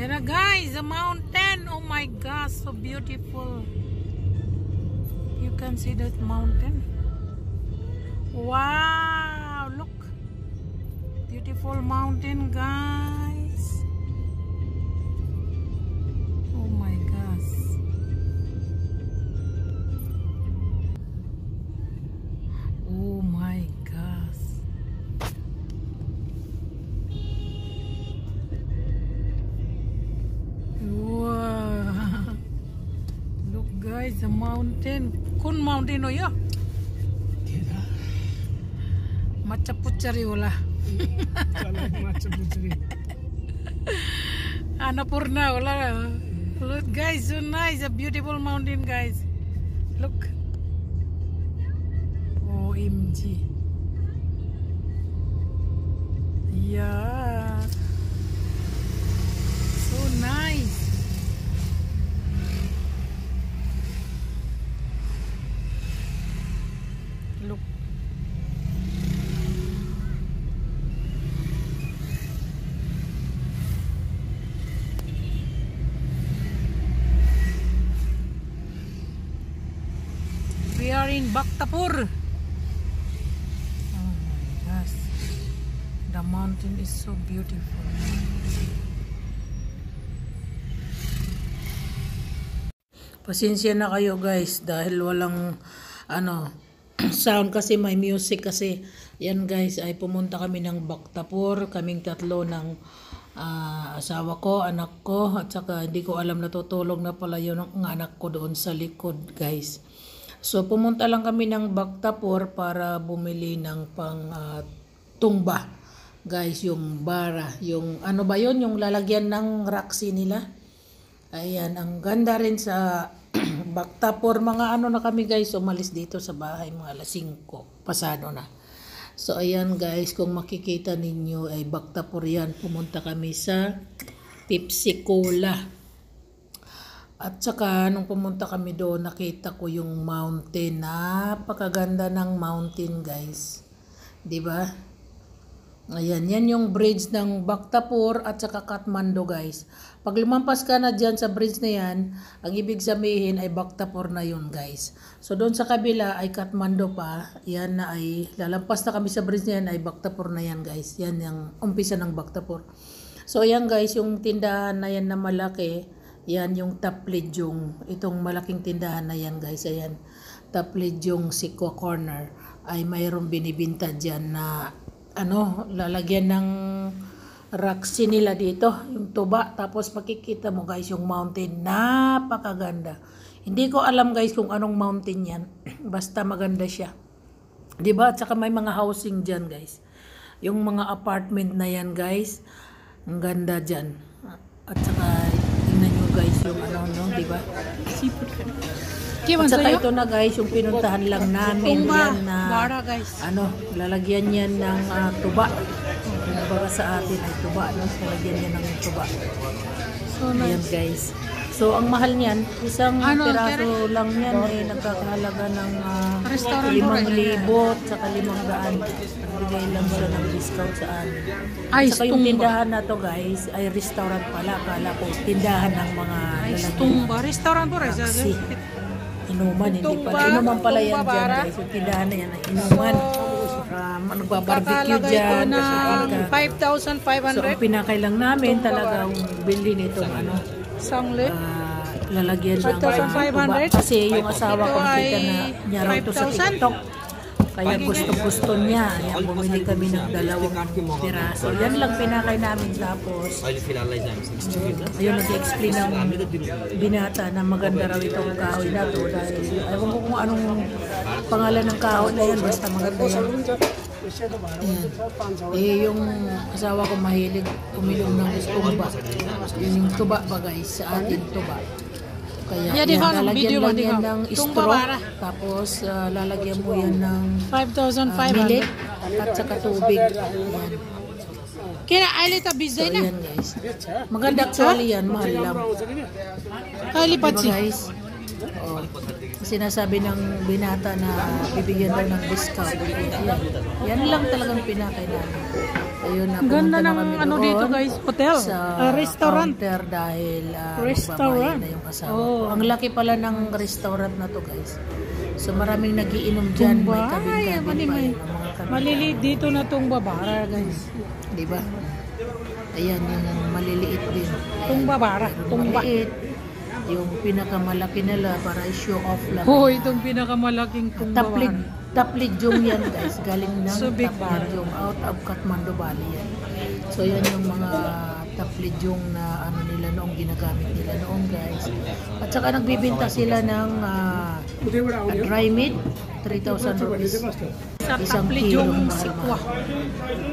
There guys, a mountain. Oh my gosh, so beautiful. You can see that mountain. Wow, look. Beautiful mountain, guys. Oh my gosh. Oh my gosh. Wow. Look guys, the mountain. Kun mountain oh ya. Machapuchari wala. Annapurna wala. Look guys, so nice, a beautiful mountain guys. Look. OMG. Yeah. So nice. Look. We are in Bhaktapur. Oh my gosh. The mountain is so beautiful. Pasensya na kayo guys dahil walang sound kasi may music kasi. Yan guys ay pumunta kami ng Bhaktapur, kaming tatlo ng asawa ko, anak ko at saka hindi ko alam natutulog na pala yun ang anak ko doon sa likod guys. So pumunta lang kami ng Bhaktapur para bumili ng pang tumba guys, yung bara, yung ano ba yun, yung lalagyan ng raksi nila. Ayan, ang ganda rin sa Bhaktapur. Mga na kami guys, umalis dito sa bahay mga alas 5 pasado na. So ayan guys, kung makikita ninyo ay Bhaktapur yan. Pumunta kami sa Pipsikola. At saka nung pumunta kami doon, nakita ko yung mountain. Napakaganda ng mountain guys. 'Di ba? Ayan, yan yung bridge ng Bhaktapur at saka Kathmandu guys. Pag lumampas ka na dyan sa bridge na yan, ang ibig sabihin ay Bhaktapur na yun guys. So doon sa kabila ay Kathmandu pa. Yan na ay, lalampas na kami sa bridge na yan ay Bhaktapur na yan guys. Yan yung umpisa ng Bhaktapur. So ayan guys, yung tindahan na yan na malaki, yan yung Taplijong. Itong malaking tindahan na yan guys, ayan. Taplijong Sikwa Corner ay mayroong binibinta dyan na lalagyan ng raksi nila dito, yung tuba. Tapos makikita mo guys yung mountain, napakaganda. Hindi ko alam guys kung anong mountain yan, basta maganda siya, diba? At saka may mga housing dyan guys, yung mga apartment na yan guys, ang ganda dyan. At saka tingnan nyo guys yung diba? At saka ito na guys, yung pinuntahan lang namin yan na lalagyan yan ng tuba. Kumbaga sa atin ay tuba, lalagyan yan ng tuba. So nice. Ayan guys. So ang mahal niyan, isang piraso lang yan ay nagkakahalaga ng 5,000 saka 500. Nagbigay lang siya ng discount sa amin. Saka yung tindahan na to guys ay restaurant pala. Kala ko tindahan ng mga lalagyan. Restaurant po rin. Inuman, hindi pala. Inuman pala yan dyan guys. Yung tindahan na yan ay inuman. Nagbabarbecue dyan. 5,500. So ang pinakailang namin talagang bilhin itong lalagyan ng tuba. Kasi yung asawa ko nakita na niya raw ito sa TikTok. Kaya gusto niya. Ayan, bumili kami ng 2 piraso. Yan lang pinakay namin. Tapos ayun, nag-explain ng binata na maganda raw itong kahoy na to. Dahil ayaw ko kung anong pangalan ng kahoy na yan. Basta maganda yan. Yung asawa ko mahilig uminom ng tuba. Yun yung tuba ba guys, sa atin tuba. Kaya lalagyan lang yan ng straw, tapos lalagyan mo yan ng 5,500 milit at saka tubig. Kaya alita bizay na. Guys. Maganda actually yan, mahal lang. Diba guys? Oh, sinasabi ng binata na bibigyan daw ng discount. Yan lang talagang pinakay namin. Ayun, Ganda pumunta na ng kami ano doon dito guys, hotel, sa restaurant. counter dahil Restaurant. magbabayad na yung asawa. Oh. Ang laki pala ng restaurant na to guys. So maraming nagiinom dyan, may kabin-kabin pa yan, ang mga kabin. Maliliit dito na tong babara guys. Diba? Ayan, yung maliliit din. Tong babara, tong ba. Maliit. Yung pinakamalaki nila para i-show off lang. Oh, itong pinakamalaking tong babara. Taplidjong yan guys, galing ng So big Taplidjong, out of Kathmandu Valley yan. So yan yung mga taplidjong na ano nila noong ginagamit nila noon guys. At saka nagbibinta sila ng dry meat, 3,000 rupees. Sa Isang taplidjong kilong sikwa.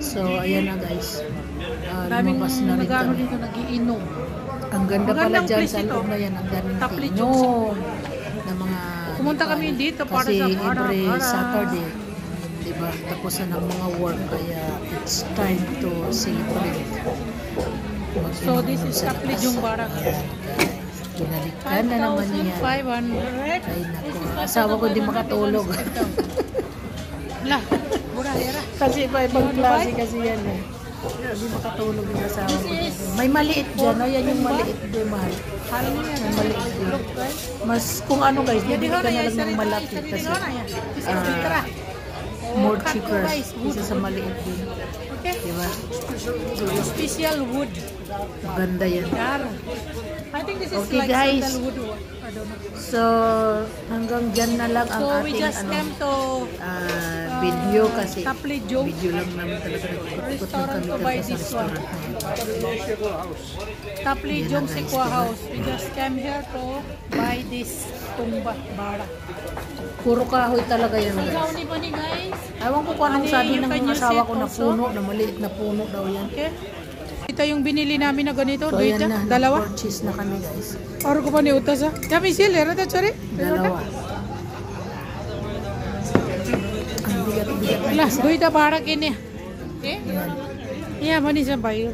So ayan na guys. Daming Lumabas na rin nagano kami. dito nagiinom. Ang ganda pala Magandang dyan place sa ito. loob na yan. Ang daming Taplidjong tingnon na mga Pumunta kami dito para kasi sa every para. Saturday, diba, tapos na ng mga work kaya it's time to celebrate. So this is Taplidjong Bara. Binalikan na naman niya. 5,500. Ay nako, asawa ko di makatulog. Lah, murah-murah. Kasi iba ibang klase kasi yan eh. Hindi makatulog yung asawa ko. May maliit dyan, oh, yan yung maliit doon, mahal. Halo niya. May maliit doon. Mas kung ano guys, bibili ka na lang ng malaki kasi more cheaper isa sa maliit din. Okay. Diba? Special wood. Maganda yan. I think this is Okay, like guys. sandalwood or I don't know. So, hanggang dyan na lang ang So we ating just came to video kasi Taplidjong video lang namin talaga nagkukot lang restaurant kami to talaga buy sa this one. restaurant na yun. Taplidjong Yan na, guys, Sikwa diba? House. We just came here to buy this tumba bara. Puro kahoy talaga yan guys. Ikaw ni ba ni guys? Ewan ko kung anong Ani, sabi you ng can use asawa it ko na also. puno, na maliit na puno daw yan. Okay. Ito yung binili namin na ganito. So ayan Duita, na, dalawa. purchase na kami guys. Aro ko pa ni utas ha. Kami sila, rata sorry. Dalawa. Ang bigat-bigat na Lah, isa. duita para kini. Okay? Ayan. Yeah, mani sa bayo.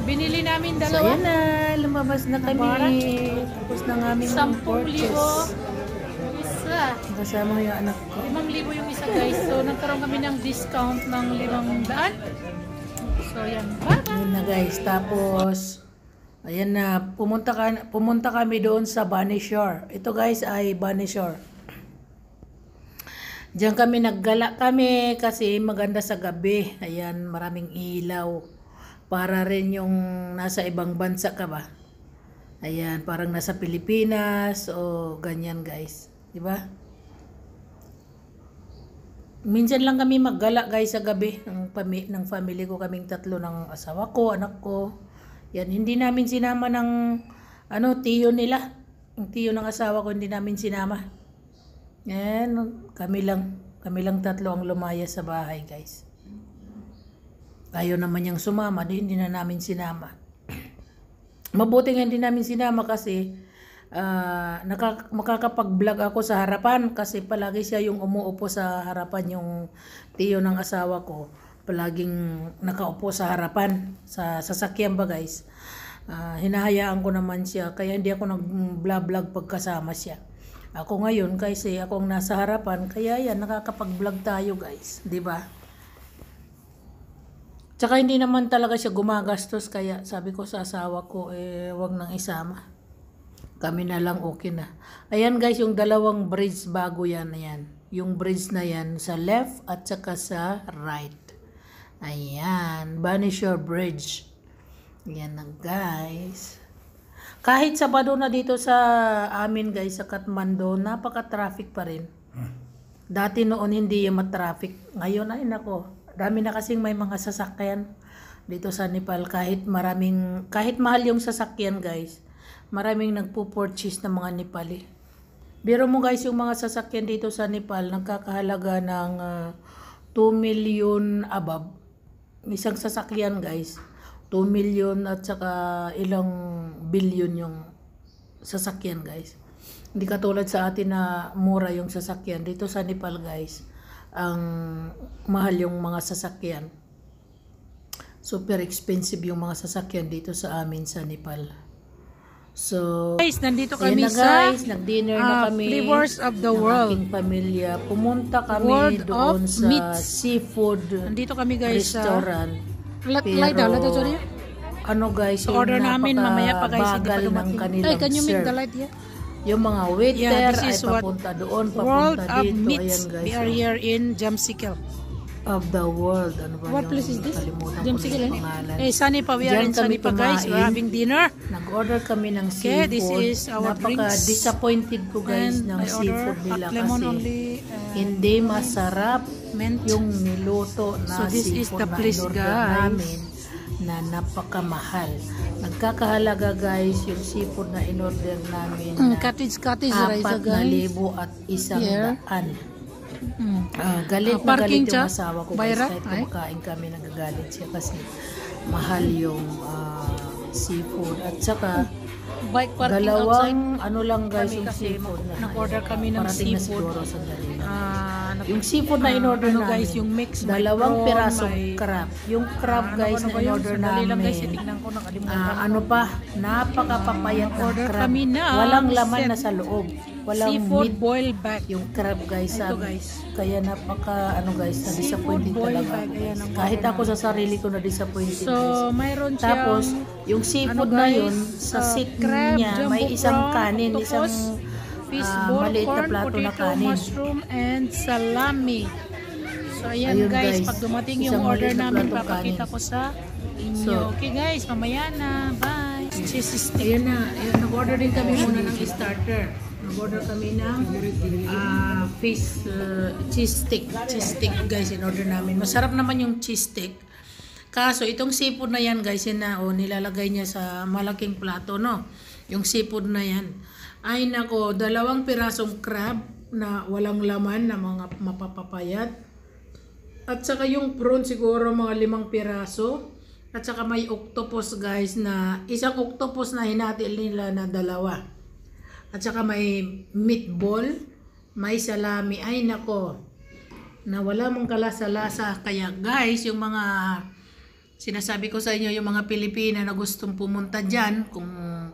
Binili namin So dalawa. ayan na, lumabas na kami. Tapos ng aming 10,000 purchase. isa. Kasama yung anak ko. 5,000 yung isa guys. So nagkaroon kami ng discount ng 500. So yan. Bye-bye. Yun na guys. Tapos, ayan na, pumunta kami doon sa Bunny Shore. Ito guys ay Bunny Shore. Diyan kami naggala kami kasi maganda sa gabi. Ayan, maraming ilaw. Para rin yung nasa ibang bansa ka ba? Ayan, parang nasa Pilipinas o ganyan guys. Diba? Minsan lang kami maggala guys sa gabi ng family ko, kaming tatlo ng asawa ko, anak ko. Yan, hindi namin sinama ng tiyo nila. Yung tiyo ng asawa ko hindi namin sinama. Yan, kami lang tatlo ang lumaya sa bahay guys. Ayaw naman niyang sumama, hindi na namin sinama. Mabuti nga hindi namin sinama kasi makakapag-vlog ako sa harapan kasi palagi siya yung umuupo sa harapan, yung tiyo ng asawa ko palaging nakaupo sa harapan sa sasakyan ba guys. Hinahayaan ko naman siya kaya hindi ako nag-vlog pagkasama siya. Ako ngayon kasi ako ang nasa harapan kaya yan nakakapag-vlog tayo guys, di ba? Tsaka hindi naman talaga siya gumagastos kaya sabi ko sa asawa ko wag nang isama. Kami na lang okay na. Ayan guys, yung dalawang bridge bago yan. Ayan. Yung bridge na yan sa left at saka sa right. Ayan. Bunny Shore Bridge. Ayan na guys. Kahit Sabado na dito sa amin guys, sa Kathmandu, napaka-traffic pa rin. Dati noon hindi yung matraffic. Ngayon ay nako. Dami na kasing may mga sasakyan dito sa Nepal. Kahit mahal yung sasakyan guys. Maraming nagpo-purchase ng mga Nepali. Biro mo guys, yung mga sasakyan dito sa Nepal, nagkakahalaga ng 2 million above. Isang sasakyan guys, 2 million at saka ilang billion yung sasakyan guys. Hindi katulad sa atin na mura yung sasakyan. Dito sa Nepal guys, ang mahal yung mga sasakyan. Super expensive yung mga sasakyan dito sa amin sa Nepal. So, Guys, nandito ayan kami na guys, nag-dinner na kami. Flavors of the ng World. aking pamilya. Pumunta kami World doon of sa Meats. seafood Nandito kami guys sa restaurant. Lay daw, sorry. Ano guys, yung Order namin mamaya pa guys, hindi pa napakabagal ng dumating. kanilang Ay, can you make serve. the light here? Yung mga waiter Yeah, this ay is what papunta doon, World papunta of dito. Meats. Ayan guys. We are here in Jamsikel. Of the world. Ano ba What yung place is this? kalimutan ko Jamsikel, na eh? yung pangalan. Eh, Sanipa. We are Diyan in kami Sanipa guys. We're kumain. having dinner. Nag-order kami ng Okay, seafood. this is our drinks. Napaka-disappointed ko guys And ng I order seafood nila hot lemon kasi only. hindi masarap Mint. yung niluto na So, this is seafood the na place, in-order guys. namin na napakamahal. Nagkakahalaga guys yung seafood na in-order namin na Cottage rice guys. 4,100. Mm. Galit na Parking galit yung siya? asawa ko guys. Bayra? Kahit Ay? kumakain kami, nagagalit siya kasi mahal yung seafood. At saka, Bike parking outside. dalawang ano lang guys Kami yung kasi seafood na nag-order kami ng parating na seafood. siguro sandali lang. Yung Yung seafood na in-order ano namin, guys, yung mix, may dalawang prawn, pirasong may- crab. Yung crab guys na in-order lang guys, namin, tingnan ko nakalimutan. ano pa, napakapapayat ng Order crab. kami ng Walang laman set. na sa loob. Walang Seafood meat. boiled back. Yung crab guys, Ito, sabi. guys. Kaya napaka guys, na-disappointed Seafood boiled talaga bag, ako. ayan ang Kahit order ako sa sarili ko na-disappointed So, guys. mayroon siyang Tapos, yung seafood ano, na guys, yun, sa seat crab, niya, may jumbo isang prawn, kanin, octopus, isang fishball, maliit na corn, plato na potato, kanin. mushroom, and salami. So, ayan Ayun, guys, guys. pag dumating Isang yung order maliit na namin, platong papakita kanin. ko sa inyo. So, Okay guys, mamaya na. Bye. Cheese stick. Ayun na, ayun, nag-order din kami muna ng starter. Nag-order kami ng fish cheese stick. Cheese stick guys, in-order namin. Masarap naman yung cheese stick. Kaso, itong seafood na yan guys, yun na, nilalagay niya sa malaking plato, no? Yung seafood na yan. Ay nako, 2 pirasong crab na walang laman na mga mapapapayat. At saka yung prawn siguro mga 5 piraso. At saka may octopus guys na, isang octopus na hinatil nila na 2. At saka may meatball, may salami. Ay nako, na wala mong kalasa-lasa. Kaya guys, yung mga sinasabi ko sa inyo, yung mga Pilipina na gustong pumunta dyan, kung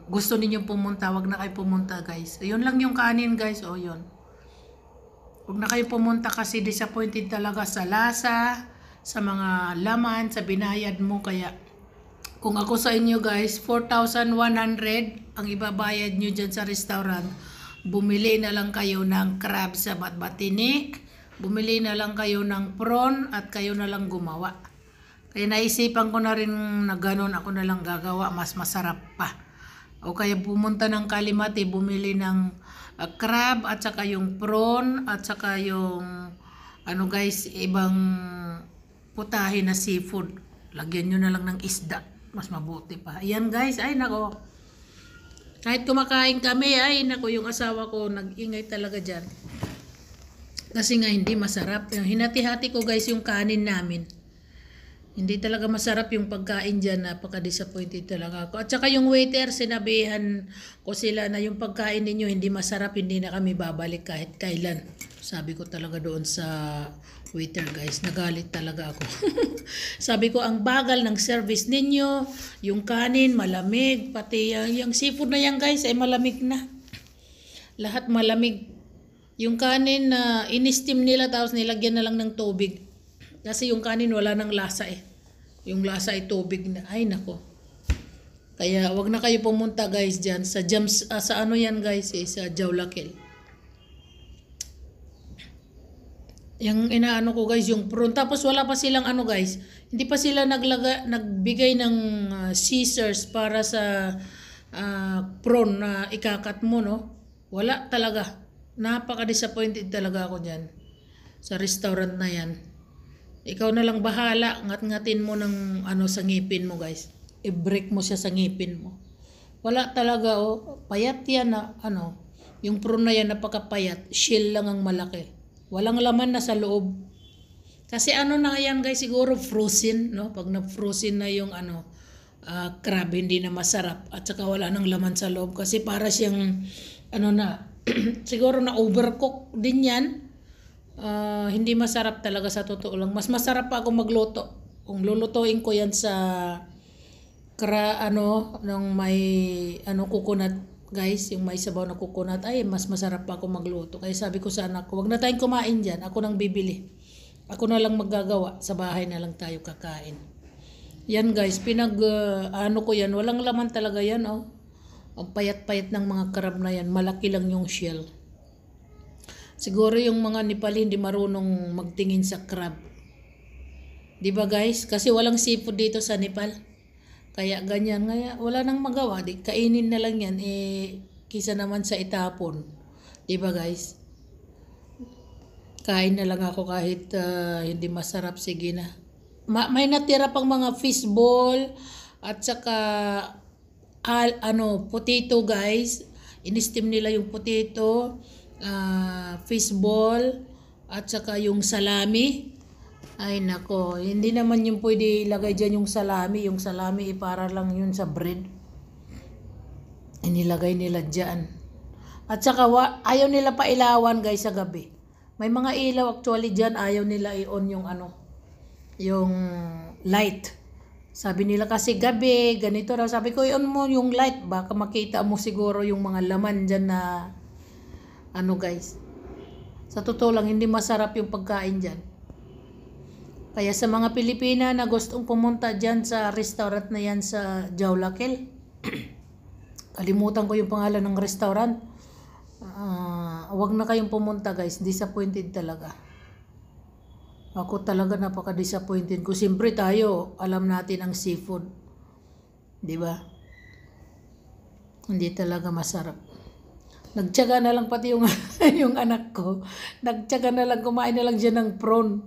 gusto ninyong pumunta, wag na kayo pumunta guys. Yun lang yung kanin guys, o yun. Huwag na kayo pumunta kasi disappointed talaga sa lasa, sa mga laman, sa binayad mo. Kaya kung ako sa inyo guys, 4,100 ang ibabayad nyo dyan sa restaurant. Bumili na lang kayo ng crab sa Batbatinik, bumili na lang kayo ng prawn at kayo na lang gumawa. Kaya naisipan ko na rin na ganun, ako na lang gagawa, mas masarap pa. O kaya pumunta ng Kalimati, bumili ng crab at saka yung prawn at saka yung ano guys, ibang putahe na seafood. Lagyan nyo na lang ng isda, mas mabuti pa. Ayan guys, ay nako. Kahit kumakain kami, ay nako, yung asawa ko nag-ingay talaga dyan. Kasi nga hindi masarap. Hinati-hati ko guys yung kanin namin. Hindi talaga masarap yung pagkain dyan, napaka-disappointed talaga ako. At saka yung waiter, sinabihan ko sila na yung pagkain ninyo hindi masarap, hindi na kami babalik kahit kailan. Sabi ko talaga doon sa waiter guys, nagalit talaga ako. Sabi ko, ang bagal ng service ninyo, yung kanin malamig, pati yung seafood na yan guys ay malamig na. Lahat malamig. Yung kanin na in-steam nila tapos nilagyan na lang ng tubig. Kasi yung kanin wala nang lasa eh. Yung lasa ay tubig na. Ay nako. Kaya wag na kayo pumunta guys dyan. Sa sa ano yan guys eh, sa Jawlakel. Yung inaano ko guys, yung prawn. Tapos wala pa silang ano guys. Hindi pa sila nagbigay ng scissors para sa prawn na ikakat mo, no? Wala talaga. Napaka-disappointed talaga ako dyan. Sa restaurant na yan. Ikaw na lang bahala, ngat-ngatin mo ng ano sa ngipin mo guys. I-break mo siya sa ngipin mo. Wala talaga oh, payat yan na ano, yung prawn na yan napakapayat, shell lang ang malaki. Walang laman na sa loob. Kasi ano na yan guys, siguro frozen, no? Pag na-frozen na yung ano, crab, hindi na masarap at saka wala nang laman sa loob kasi para siyang ano na, siguro na overcook din yan. Hindi masarap talaga sa totoo lang. Mas masarap pa ako magluto. Kung lulutuin ko yan sa nung may coconut guys, yung may sabaw na coconut, ay mas masarap pa ako magluto. Kaya sabi ko sa anak ko, wag na tayong kumain dyan, ako nang bibili. Ako na lang maggagawa, sa bahay na lang tayo kakain. Yan guys, ko yan, walang laman talaga yan oh. Ang payat-payat ng mga crab na yan, malaki lang yung shell. Siguro yung mga Nepali hindi marunong magtingin sa crab. 'Di ba guys? Kasi walang seafood dito sa Nepal. Kaya ganyan, wala nang magawa, di kainin na lang yan kisa naman sa itapon. 'Di ba guys? Kain na lang ako kahit hindi masarap, sige na. May natira pang mga fishball at saka potato guys. In-steam nila yung potato, fishball at saka yung salami. Ay nako, hindi naman yung pwede ilagay dyan yung salami. Yung salami para lang yun sa bread. Inilagay nila dyan. At saka ayaw nila pa ilawan guys sa gabi. May mga ilaw actually dyan, ayaw nila i-on yung yung light. Sabi nila kasi gabi, ganito raw. Sabi ko, i-on mo yung light. Baka makita mo siguro yung mga laman dyan na guys. Sa totoo lang, hindi masarap yung pagkain dyan. Kaya sa mga Pilipina na gustong pumunta dyan sa restaurant na yan sa Jaulakel, kalimutan ko yung pangalan ng restaurant. Wag na kayong pumunta guys, disappointed talaga. Ako talaga napaka-disappointed ko. Siyempre tayo, alam natin ang seafood. 'Di ba? Hindi talaga masarap. Nagtiyaga na lang pati yung yung anak ko. Nagtiyaga na lang, kumain na lang siya ng prawn.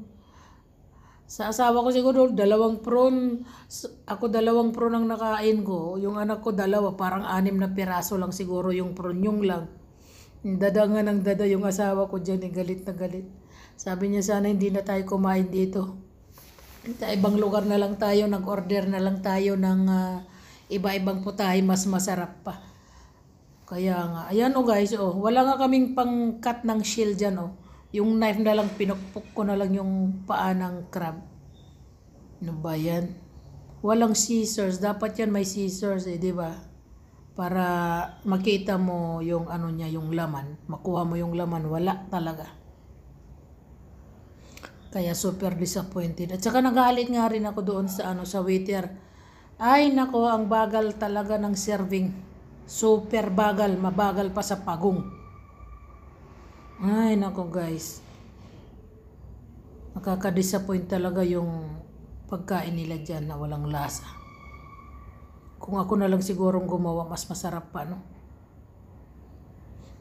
Sa asawa ko siguro, 2 prawn. Ako 2 prawn ang nakain ko. Yung anak ko 2, parang 6 na piraso lang siguro yung prawn. Yung lang. Dada nga ng dada yung asawa ko dyan, galit na galit. Sabi niya sana hindi na tayo kumain dito. Sa ibang lugar na lang tayo, nag-order na lang tayo ng iba-ibang putahe, mas masarap pa. Kaya nga, ayan guys, wala nga kaming pang-cut ng shell dyan Yung knife na lang, pinukpok ko na lang yung paa ng crab. Ano ba yan? Walang scissors, dapat yan may scissors di ba? Para makita mo yung niya, yung laman. Makuha mo yung laman, wala talaga. Kaya super disappointed. At saka nagalit nga rin ako doon sa sa waiter. Ay nako, ang bagal talaga ng serving. Super bagal, mabagal pa sa pagong. Ay nako guys. Nakaka-disappoint talaga yung pagkain nila dyan na walang lasa. Kung ako na lang sigurong gumawa, mas masarap pa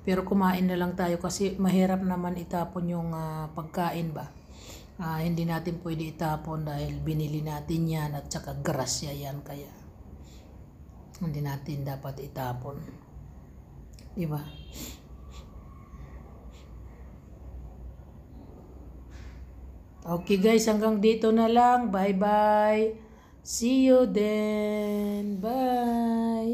Pero kumain na lang tayo kasi mahirap naman itapon yung pagkain ba. Hindi natin pwede itapon dahil binili natin yan at saka grasya yan, kaya hindi natin dapat itapon. Diba? Okay guys, hanggang dito na lang. Bye bye. See you then. Bye.